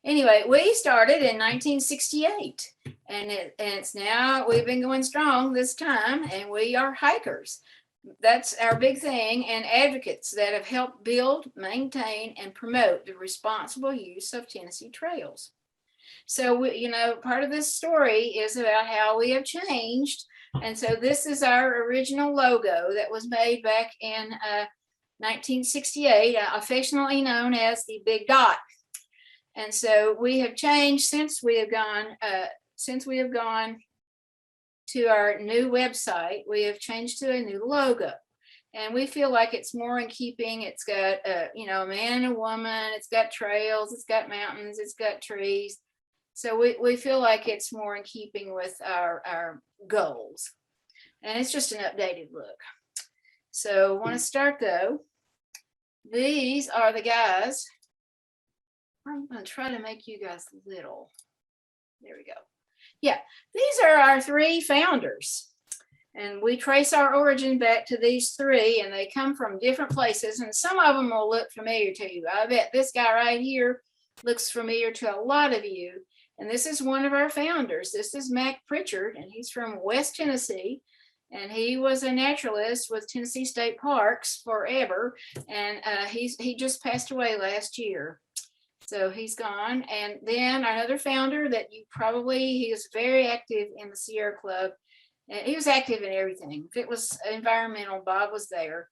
Anyway, we started in 1968, and it's now, we've been going strong this time, and we are hikers. That's our big thing, and advocates that have helped build, maintain, and promote the responsible use of Tennessee trails. So, part of this story is about how we have changed. And so this is our original logo that was made back in 1968, affectionately known as the Big Dot. And so we have changed since we have gone to our new website. We have changed to a new logo, and we feel like it's more in keeping. It's got a man and a woman. It's got trails. It's got mountains. It's got trees. So we feel like it's more in keeping with our goals, and it's just an updated look. So I want to start though. These are the guys. I'm going to try to make you guys little. There we go. Yeah, these are our three founders. And we trace our origin back to these three, and they come from different places. And some of them will look familiar to you. I bet this guy right here looks familiar to a lot of you. And this is one of our founders. This is Mac Pritchard, and he's from West Tennessee. And he was a naturalist with Tennessee State Parks forever. And he just passed away last year. So he's gone. And then another founder that he was very active in the Sierra Club. And he was active in everything. If it was environmental, Bob was there.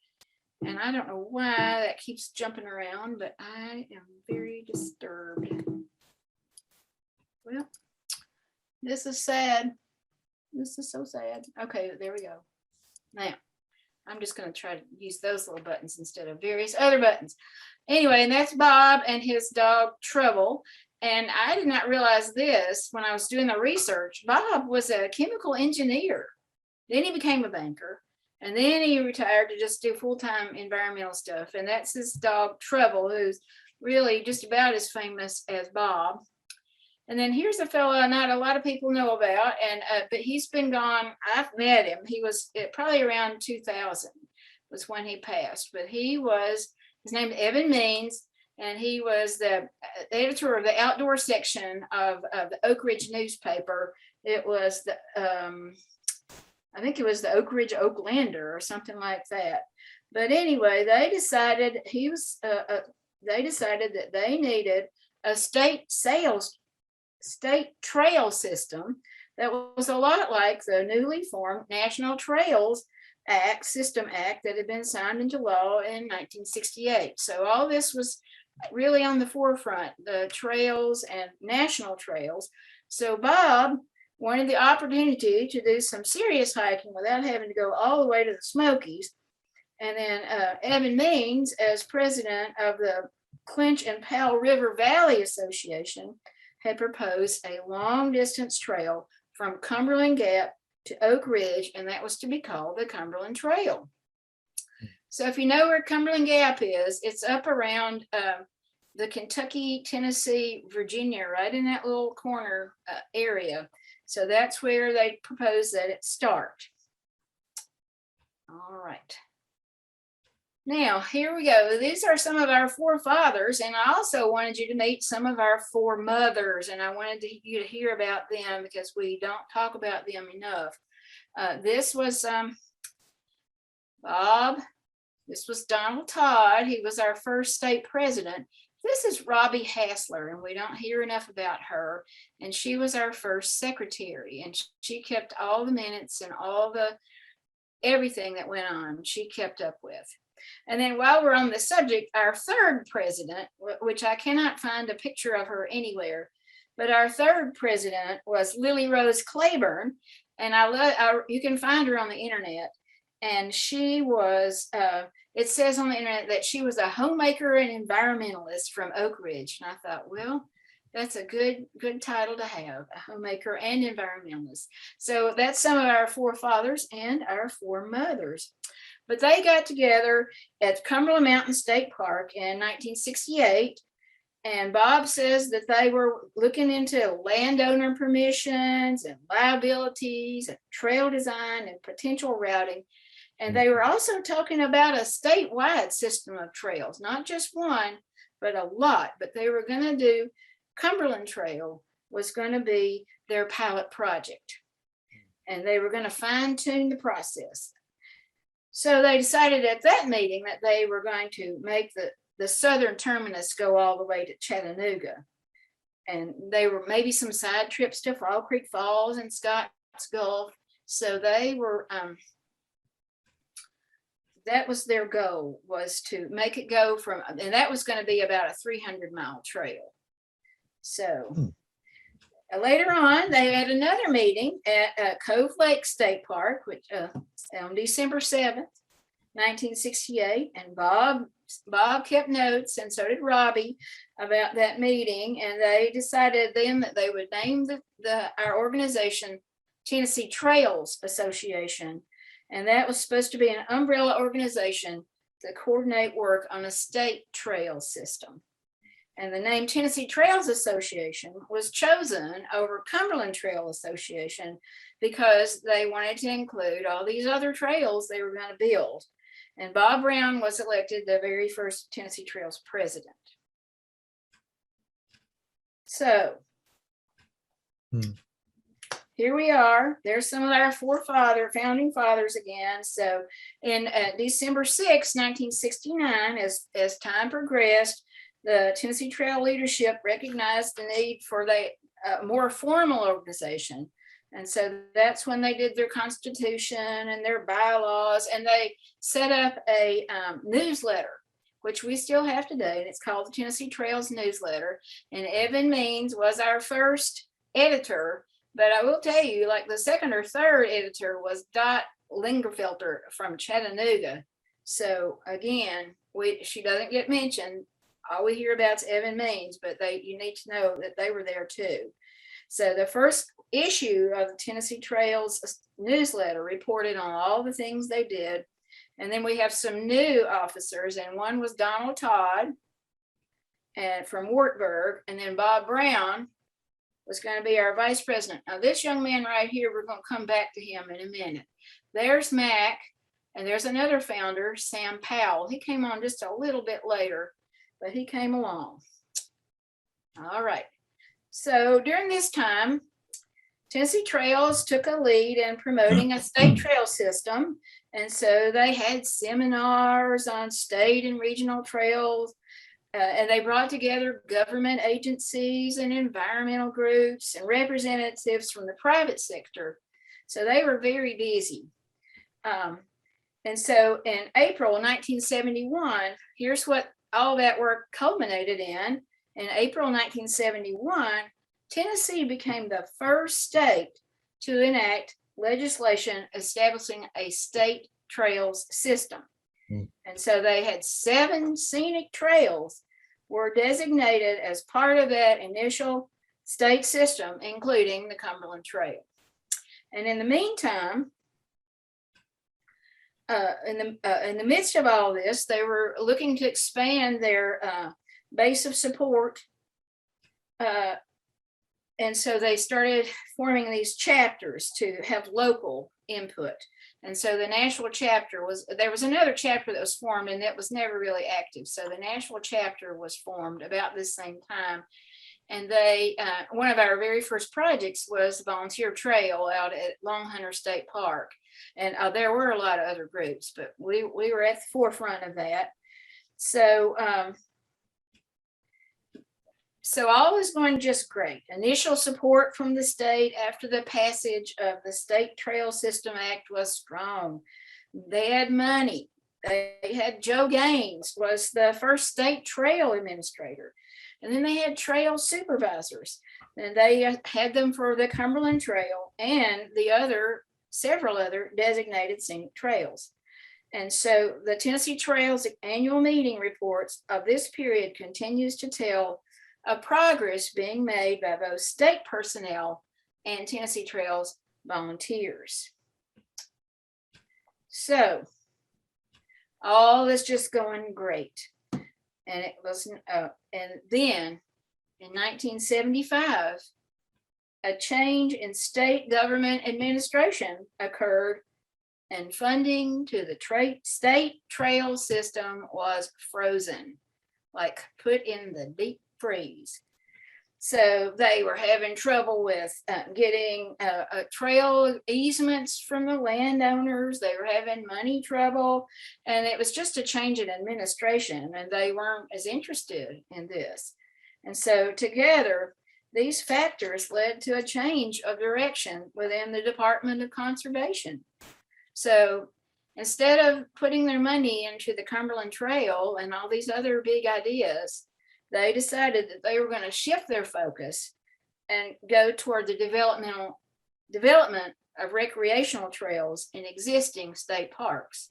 And I don't know why that keeps jumping around, but I am very disturbed. Well, this is sad. This is so sad. Okay, there we go. Now, I'm just going to try to use those little buttons instead of various other buttons. Anyway, and that's Bob and his dog Trouble. And I did not realize this when I was doing the research. Bob was a chemical engineer. Then he became a banker. And then he retired to just do full-time environmental stuff. And that's his dog Trouble, who's really just about as famous as Bob. And then here's a fellow not a lot of people know about, but he's been gone. I've met him. He was probably around 2000 was when he passed. But his name is Evan Means, and he was the editor of the outdoor section of the Oak Ridge newspaper. It was I think it was the Oak Ridge Oaklander or something like that. But anyway, they decided that they needed a state trail system that was a lot like the newly formed National Trails System Act that had been signed into law in 1968. So all this was really on the forefront, the trails and national trails. So Bob wanted the opportunity to do some serious hiking without having to go all the way to the Smokies. And then Evan Means, as president of the Clinch and Powell River Valley Association, had proposed a long distance trail from Cumberland Gap to Oak Ridge, and that was to be called the Cumberland Trail. So if you know where Cumberland Gap is, it's up around the Kentucky, Tennessee, Virginia, right in that little corner area. So that's where they proposed that it start. All right. Now, here we go. These are some of our forefathers, and I also wanted you to meet some of our foremothers, and I wanted you to hear about them because we don't talk about them enough. This was Bob. This was Donald Todd. He was our first state president. This is Robbie Hassler, and we don't hear enough about her, and she was our first secretary, and she kept all the minutes and everything that went on, she kept up with. And then while we're on the subject, our third president, which I cannot find a picture of her anywhere, but our third president was Lily Rose Claiborne, and you can find her on the internet. And she was, it says on the internet that she was a homemaker and environmentalist from Oak Ridge. And I thought, well, that's a good title to have, a homemaker and environmentalist. So that's some of our forefathers and our foremothers. But they got together at Cumberland Mountain State Park in 1968. And Bob says that they were looking into landowner permissions and liabilities and trail design and potential routing. And they were also talking about a statewide system of trails, not just one, but a lot. But they were going to do Cumberland Trail was going to be their pilot project, and they were going to fine tune the process. So they decided at that meeting that they were going to make the southern terminus go all the way to Chattanooga. And they were maybe some side trips to Fall Creek Falls and Scotts Gulf. So they were, that was their goal, was to make it go from, and that was going to be about a 300-mile trail. So later on, they had another meeting at Cove Lake State Park, which on December 7th, 1968, and Bob kept notes, and so did Robbie, about that meeting, and they decided then that they would name our organization Tennessee Trails Association, and that was supposed to be an umbrella organization to coordinate work on a state trail system. And the name Tennessee Trails Association was chosen over Cumberland Trail Association because they wanted to include all these other trails they were going to build. And Bob Brown was elected the very first Tennessee Trails president. So here we are. There's some of our founding fathers again. So in December 6, 1969, as time progressed, the Tennessee Trail leadership recognized the need for the more formal organization. And so that's when they did their constitution and their bylaws, and they set up a newsletter, which we still have today, and it's called the Tennessee Trails Newsletter. And Evan Means was our first editor, but I will tell you, like the second or third editor was Dot Lingerfelter from Chattanooga. So again, she doesn't get mentioned. All we hear about is Evan Means, but you need to know that they were there too. So the first issue of the Tennessee Trails newsletter reported on all the things they did. And then we have some new officers, and one was Donald Todd from Wartburg, and then Bob Brown was going to be our vice president. Now this young man right here, we're going to come back to him in a minute. There's Mac, and there's another founder, Sam Powell. He came on just a little bit later, but he came along. All right. So during this time, Tennessee Trails took a lead in promoting a state trail system. And so they had seminars on state and regional trails, and they brought together government agencies and environmental groups and representatives from the private sector. So they were very busy. And so in April 1971, here's what all that work culminated in. In April 1971, Tennessee became the first state to enact legislation establishing a state trails system. And so they had 7 scenic trails were designated as part of that initial state system, including the Cumberland Trail. And in the meantime, in the midst of all this, they were looking to expand their base of support. And so they started forming these chapters to have local input. And so the national chapter there was another chapter that was formed, and that was never really active. So the national chapter was formed about this same time. And one of our very first projects was the Volunteer Trail out at Long Hunter State Park. And there were a lot of other groups, but we were at the forefront of that. So, so all was going just great. Initial support from the state after the passage of the State Trail System Act was strong. They had money. They had Joe Gaines was the first state trail administrator. And then they had trail supervisors. And they had them for the Cumberland Trail and several other designated scenic trails. And so the Tennessee Trails annual meeting reports of this period continues to tell of progress being made by both state personnel and Tennessee Trails volunteers. So all is just going great. And it was, and then in 1975, a change in state government administration occurred, and funding to the state trail system was frozen, like put in the deep freeze. So they were having trouble with getting trail easements from the landowners. They were having money trouble, and it was just a change in administration, and they weren't as interested in this. And so together, these factors led to a change of direction within the Department of Conservation. So instead of putting their money into the Cumberland Trail and all these other big ideas, they decided that they were going to shift their focus and go toward the development of recreational trails in existing state parks.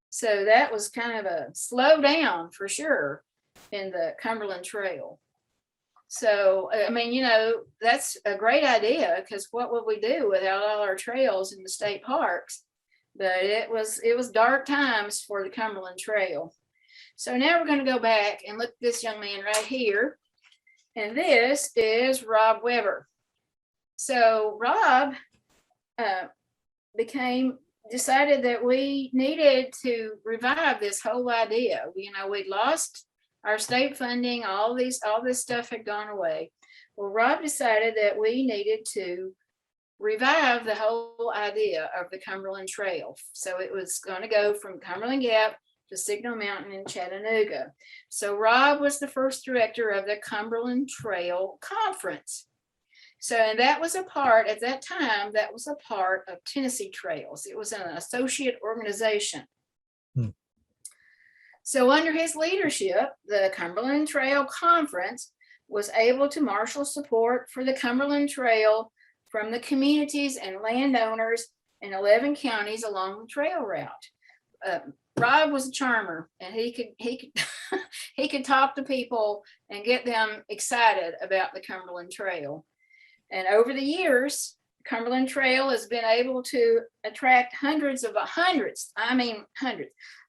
So that was kind of a slowdown for sure in the Cumberland Trail. So, I mean, you know, that's a great idea, because what would we do without all our trails in the state parks? But it was dark times for the Cumberland Trail. So now we're going to go back and look at this young man right here. And this is Rob Weber. So Rob decided that we needed to revive this whole idea. You know, we'd lost our state funding, all this stuff had gone away. Well, Rob decided that we needed to revive the whole idea of the Cumberland Trail. So it was going to go from Cumberland Gap to Signal Mountain in Chattanooga. So Rob was the first director of the Cumberland Trail Conference. So, and that was a part, at that time, that was a part of Tennessee Trails. It was an associate organization. So under his leadership, the Cumberland Trail Conference was able to marshal support for the Cumberland Trail from the communities and landowners in 11 counties along the trail route. Rob was a charmer, and he could talk to people and get them excited about the Cumberland Trail. And over the years, Cumberland Trail has been able to attract hundreds of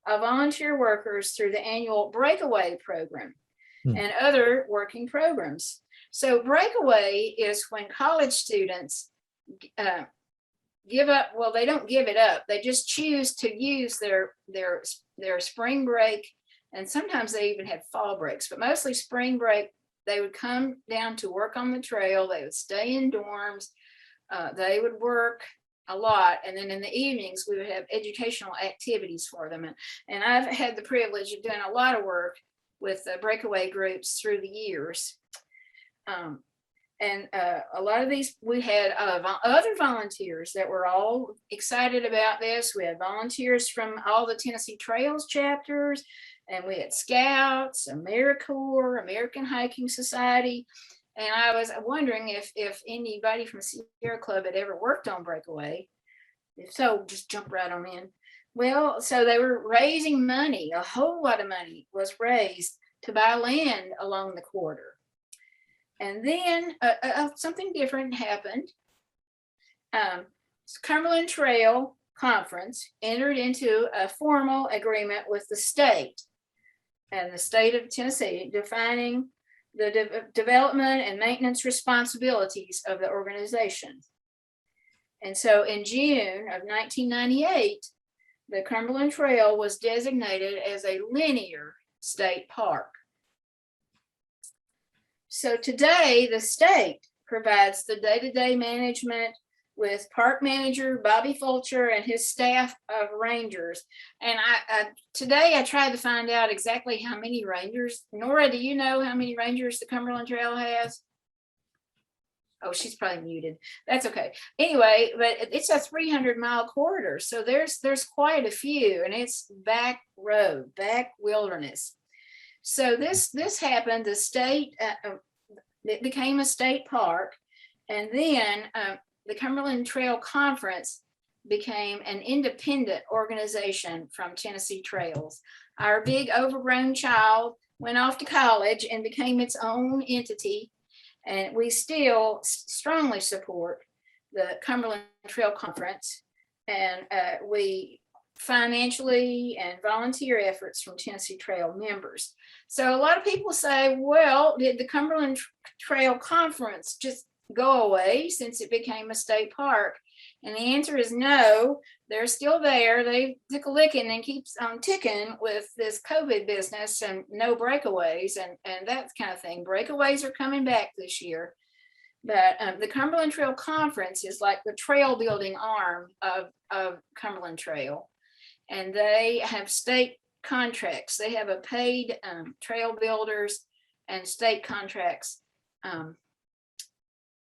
volunteer workers through the annual Breakaway program and other working programs. So Breakaway is when college students give up, well, they don't give it up, they just choose to use their spring break, and sometimes they even had fall breaks, but mostly spring break. They would come down to work on the trail, they would stay in dorms, they would work a lot, and then in the evenings we would have educational activities for them. And I've had the privilege of doing a lot of work with the Breakaway groups through the years. And a lot of these, we had other volunteers that were all excited about this. We had volunteers from all the Tennessee Trails chapters, and we had Scouts, AmeriCorps, American Hiking Society. And I was wondering if anybody from Sierra Club had ever worked on Breakaway. If so, just jump right on in. Well, so they were raising money. A whole lot of money was raised to buy land along the corridor. And then something different happened. Cumberland Trail Conference entered into a formal agreement with the state and the state of Tennessee, defining the development and maintenance responsibilities of the organization. And so in June of 1998, the Cumberland Trail was designated as a linear state park. So today, the state provides the day-to-day management with park manager Bobby Fulcher and his staff of rangers. And today I tried to find out exactly how many rangers. Nora, do you know how many rangers the Cumberland Trail has? Oh, she's probably muted. That's okay. Anyway, but it's a 300-mile corridor, so there's quite a few, and it's back road, back wilderness. So this happened. The state it became a state park, and then the Cumberland Trail Conference became an independent organization from Tennessee Trails. Our big overgrown child went off to college and became its own entity, and we still strongly support the Cumberland Trail Conference, and we financially and volunteer efforts from Tennessee Trail members. So a lot of people say, well, did the Cumberland Trail Conference just go away since it became a state park? And the answer is no, they're still there. They took a licking and keeps ticking with this COVID business and no breakaways and that kind of thing. Breakaways are coming back this year. But the Cumberland Trail Conference is like the trail building arm of Cumberland Trail. And they have state contracts. They have a paid trail builders and state contracts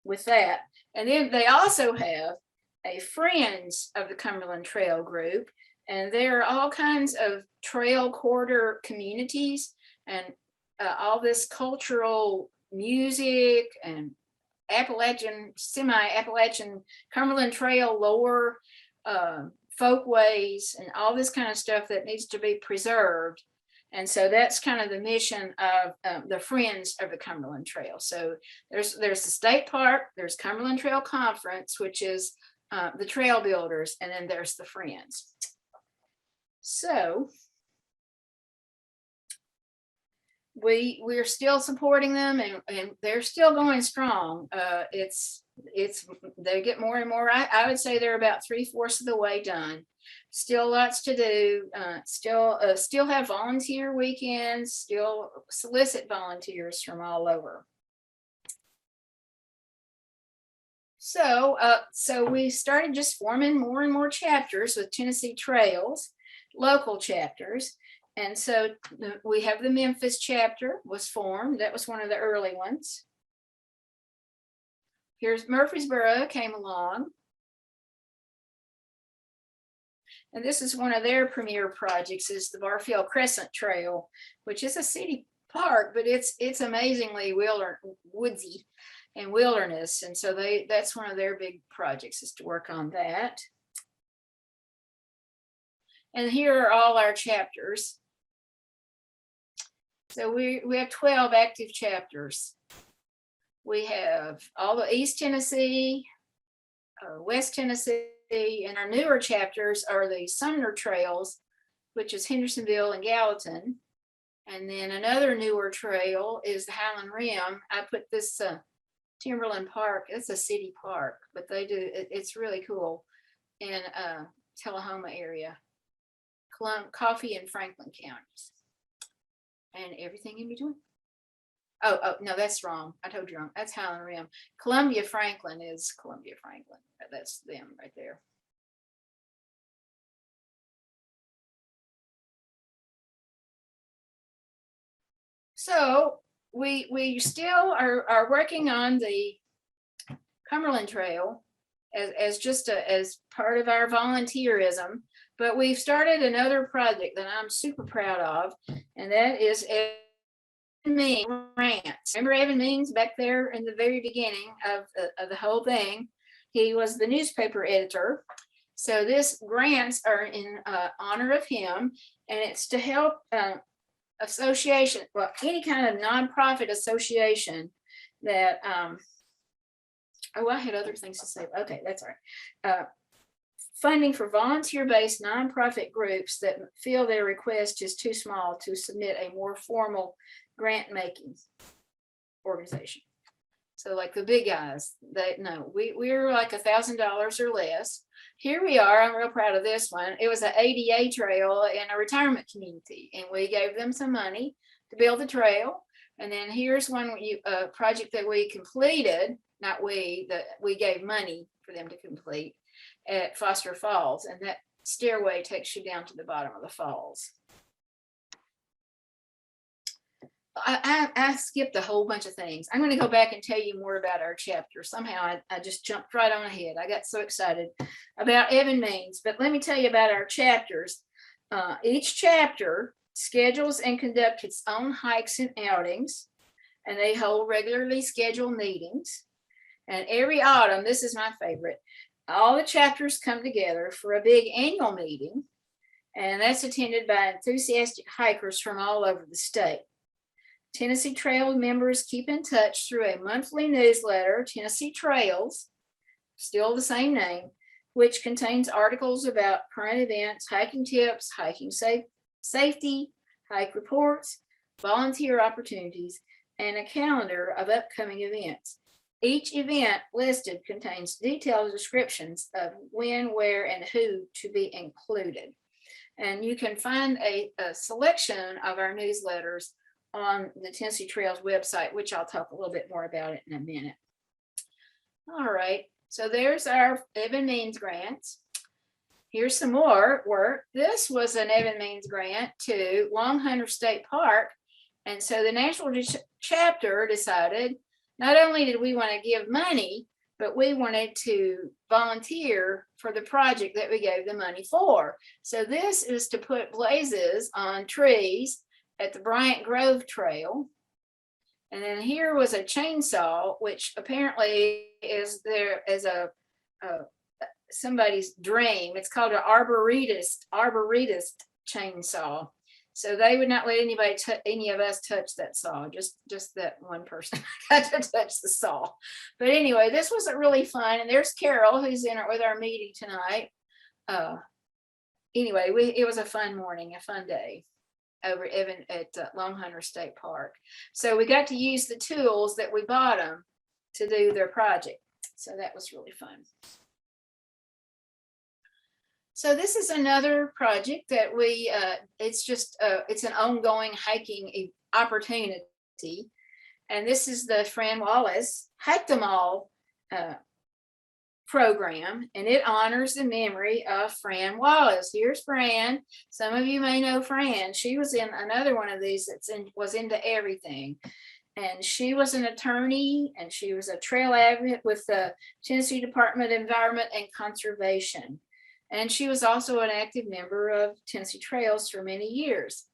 with that. And then they also have a Friends of the Cumberland Trail group, and there are all kinds of trail quarter communities and all this cultural music and Appalachian, semi-Appalachian Cumberland Trail lore, folkways, and all this kind of stuff that needs to be preserved. And so that's kind of the mission of the Friends of the Cumberland Trail. So there's the state park, there's Cumberland Trail Conference, which is the trail builders, and then there's the Friends. So we're still supporting them, and they're still going strong. They get more and more. I would say they're about 3/4 of the way done. Still lots to do. Still have volunteer weekends. Still solicit volunteers from all over. So we started just forming more and more chapters with Tennessee Trails, local chapters. And so we have the Memphis chapter was formed. That was one of the early ones. Here's Murfreesboro came along. And this is one of their premier projects, is the Barfield Crescent Trail, which is a city park, but it's amazingly woodsy and wilderness. And so that's one of their big projects, is to work on that. And here are all our chapters. So we have 12 active chapters. We have all the East Tennessee, West Tennessee, and our newer chapters are the Sumner Trails, which is Hendersonville and Gallatin. And then another newer trail is the Highland Rim. I put this Timberland Park, it's a city park, but they do, it's really cool, in Tullahoma area, Coffee and Franklin counties, and everything in between. Oh, no, that's wrong. I told you wrong. That's Highland Rim. Columbia Franklin is Columbia Franklin. That's them right there. So we still are working on the Cumberland Trail as part of our volunteerism, but we've started another project that I'm super proud of, and that is grants. Remember Evan Means back there in the very beginning of the whole thing? He was the newspaper editor. So this grants are in honor of him, and it's to help association, well, any kind of nonprofit association that oh, I had other things to say. Okay, that's all right. Funding for volunteer-based nonprofit groups that feel their request is too small to submit a more formal grant-making organization. So like the big guys, we're like $1,000 or less. Here we are. I'm real proud of this one. It was an ADA trail in a retirement community, and we gave them some money to build the trail. And then here's one project that we completed, not we, that we gave money for them to complete at Foster Falls, and that stairway takes you down to the bottom of the falls. I skipped a whole bunch of things. I'm going to go back and tell you more about our chapter. Somehow I just jumped right on ahead. I got so excited about Evan Means, but let me tell you about our chapters. Each chapter schedules and conducts its own hikes and outings, and they hold regularly scheduled meetings. And every autumn, this is my favorite, all the chapters come together for a big annual meeting, and that's attended by enthusiastic hikers from all over the state. Tennessee Trail members keep in touch through a monthly newsletter, Tennessee Trails, still the same name, which contains articles about current events, hiking tips, hiking safety, hike reports, volunteer opportunities, and a calendar of upcoming events. Each event listed contains detailed descriptions of when, where, and who to be included. And you can find a selection of our newsletters on the Tennessee Trails website, which I'll talk a little bit more about it in a minute. All right, so there's our Evan Means grants. Here's some more work. This was an Evan Means grant to Long Hunter State Park. And so the national chapter decided not only did we want to give money, but we wanted to volunteer for the project that we gave the money for. So this is to put blazes on trees at the Bryant Grove Trail. And then here was a chainsaw, which apparently is there as a somebody's dream. It's called an arborist chainsaw. So they would not let anybody, any of us touch that saw, just that one person got to touch the saw. But anyway, this was really fun. And there's Carol, who's in it with our meeting tonight. Anyway, it was a fun morning, a fun day over Evan at Long Hunter State Park. So we got to use the tools that we bought them to do their project. So that was really fun. So this is another project that we, it's an ongoing hiking opportunity. And this is the Fran Wallace Hike Them All program, and it honors the memory of Fran Wallace. Here's Fran. Some of you may know Fran. She was in another one of these was into everything. And she was an attorney, and she was a trail advocate with the Tennessee Department of Environment and Conservation. And she was also an active member of Tennessee Trails for many years.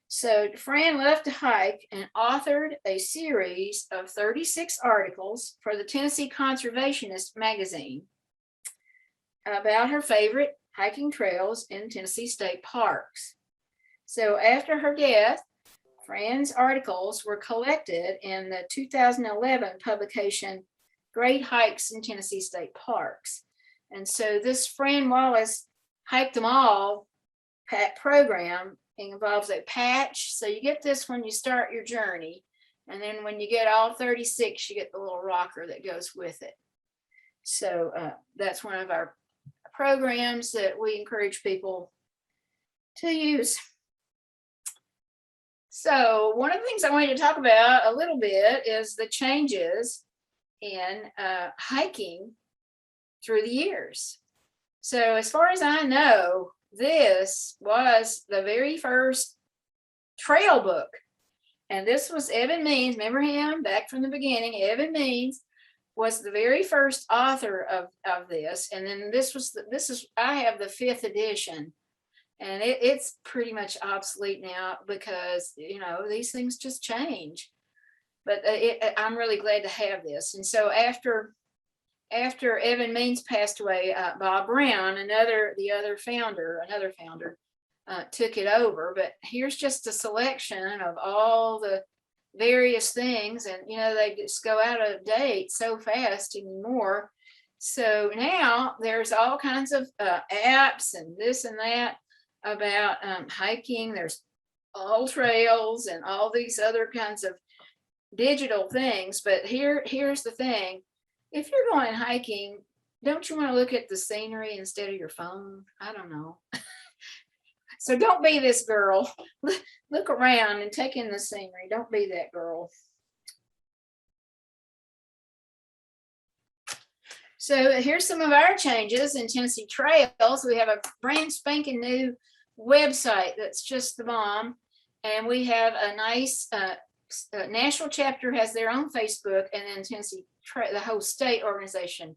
So Fran loved to hike and authored a series of 36 articles for the Tennessee Conservationist magazine about her favorite hiking trails in Tennessee state parks. So after her death, Fran's articles were collected in the 2011 publication, Great Hikes in Tennessee State Parks. And so this Fran Wallace Hike Them All program involves a patch. So you get this when you start your journey. And then when you get all 36, you get the little rocker that goes with it. So that's one of our programs that we encourage people to use. So one of the things I wanted to talk about a little bit is the changes in hiking through the years. So as far as I know, this was the very first trail book. And this was Evan Means. Remember him back from the beginning? Evan Means was the very first author of this. And then I have the 5th edition. And it's pretty much obsolete now because, these things just change. But I'm really glad to have this. And so after Evan Means passed away, Bob Brown, another founder, took it over. But here's just a selection of all the various things. And, they just go out of date so fast anymore. So now there's all kinds of apps and this and that about hiking. There's all trails and all these other kinds of digital things. But here's the thing. If you're going hiking, don't you want to look at the scenery instead of your phone? I don't know. So don't be this girl. Look around and take in the scenery. Don't be that girl. So here's some of our changes in Tennessee Trails. We have a brand spanking new website that's just the bomb. And we have a nice national chapter has their own Facebook, and then Tennessee the whole state organization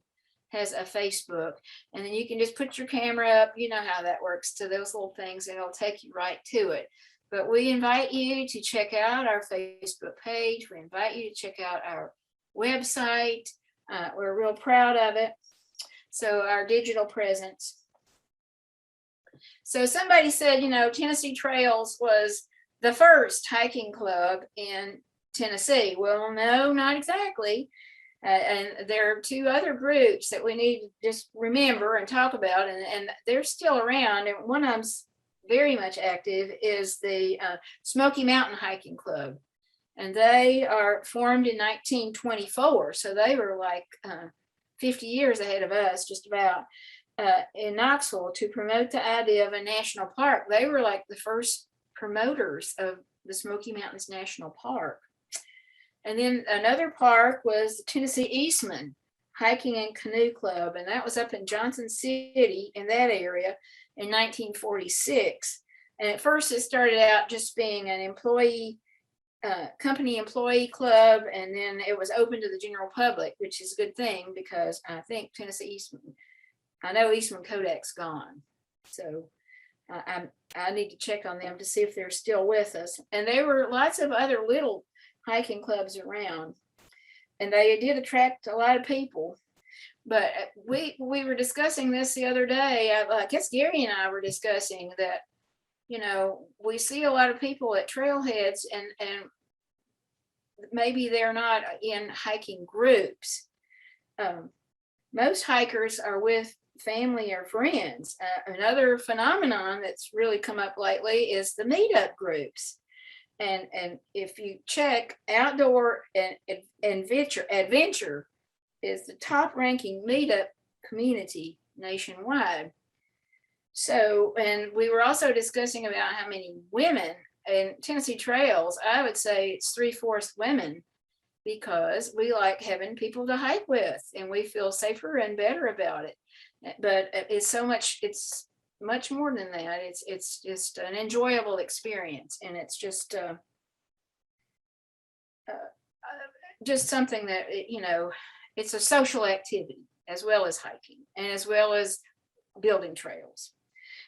has a Facebook. And then you can just put your camera up, you know how that works, to those little things, and it'll take you right to it. But we invite you to check out our Facebook page. We invite you to check out our website. We're real proud of it. So our digital presence. So somebody said, Tennessee Trails was the first hiking club in Tennessee. Well, no, not exactly. And there are 2 other groups that we need to just remember and talk about, and they're still around. And one of them's very much active is the Smoky Mountain Hiking Club. And they are formed in 1924. So they were like 50 years ahead of us, just about, in Knoxville, to promote the idea of a national park. They were like the first promoters of the Smoky Mountains National Park. And then another park was the Tennessee Eastman Hiking and Canoe Club, and that was up in Johnson City in that area in 1946. And at first it started out just being an employee, company employee club, and then it was open to the general public, which is a good thing because I think Tennessee Eastman, I know Eastman Kodak's gone. So I need to check on them to see if they're still with us. And there were lots of other little hiking clubs around, and they did attract a lot of people. But we were discussing this the other day. I guess Gary and I were discussing that, you know, we see a lot of people at trailheads, and maybe they're not in hiking groups. Most hikers are with family or friends. Another phenomenon that's really come up lately is the meetup groups. And if you check, Outdoor and Adventure is the top ranking meetup community nationwide. So, and we were also discussing about how many women in Tennessee Trails. I would say it's 3/4 women, because we like having people to hike with, and we feel safer and better about it. But it's much more than that. It's just an enjoyable experience, and it's just something that, you know, it's a social activity as well as hiking and as well as building trails.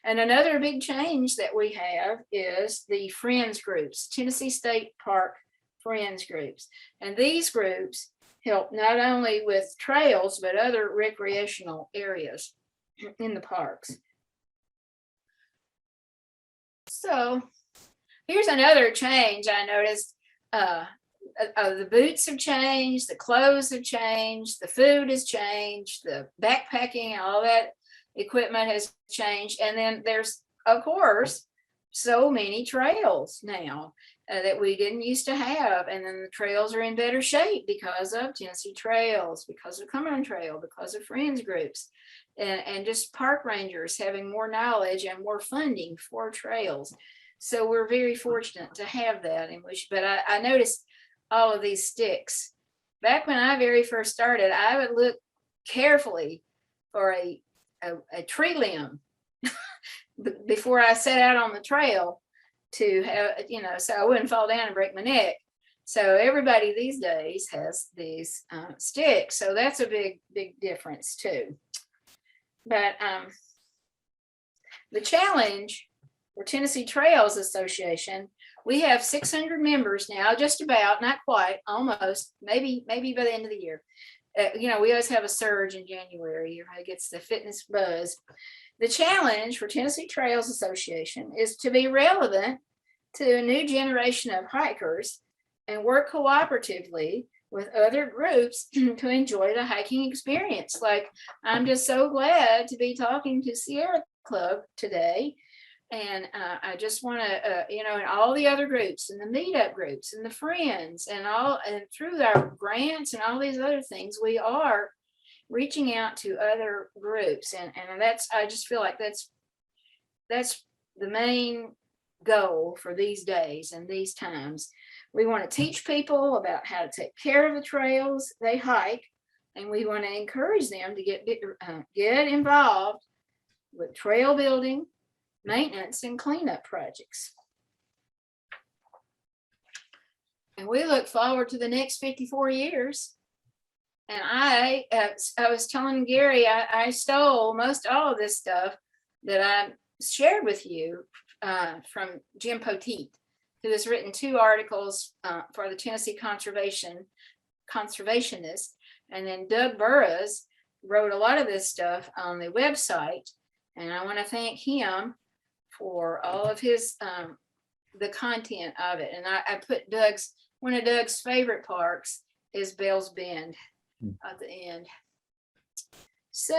And another big change that we have is the friends groups, Tennessee State Park friends groups. And these groups help not only with trails, but other recreational areas in the parks. So here's another change I noticed. The boots have changed, the clothes have changed, the food has changed, the backpacking, all that equipment has changed. And then there's, of course, so many trails now that we didn't used to have. And then the trails are in better shape because of Tennessee Trails, because of Cumberland Trail, because of friends groups, and just park rangers having more knowledge and more funding for trails. So we're very fortunate to have that. But I noticed all of these sticks. Back when I very first started, I would look carefully for a tree limb before I set out on the trail to have, you know, so I wouldn't fall down and break my neck. So everybody these days has these sticks. So that's a big difference too. But the challenge for Tennessee Trails Association, we have 600 members now, just about, not quite, almost, maybe by the end of the year. You know, we always have a surge in January. Everybody gets the fitness buzz. The challenge for Tennessee Trails Association is to be relevant to a new generation of hikers and work cooperatively with other groups to enjoy the hiking experience. Like, I'm just so glad to be talking to Sierra Club today. And I just want to, you know, and all the other groups and the meetup groups and the friends and through our grants and all these other things, we are reaching out to other groups. And that's, I just feel like that's the main goal for these days and these times. We want to teach people about how to take care of the trails they hike, and we want to encourage them to get involved with trail building, maintenance, and cleanup projects. And we look forward to the next 54 years. And I was telling Gary, I stole most all of this stuff that I shared with you from Jim Poteet, who has written 2 articles for the Tennessee Conservationist. And then Doug Burroughs wrote a lot of this stuff on the website. And I want to thank him for all of his, the content of it. And I put one of Doug's favorite parks is Bell's Bend at the end. So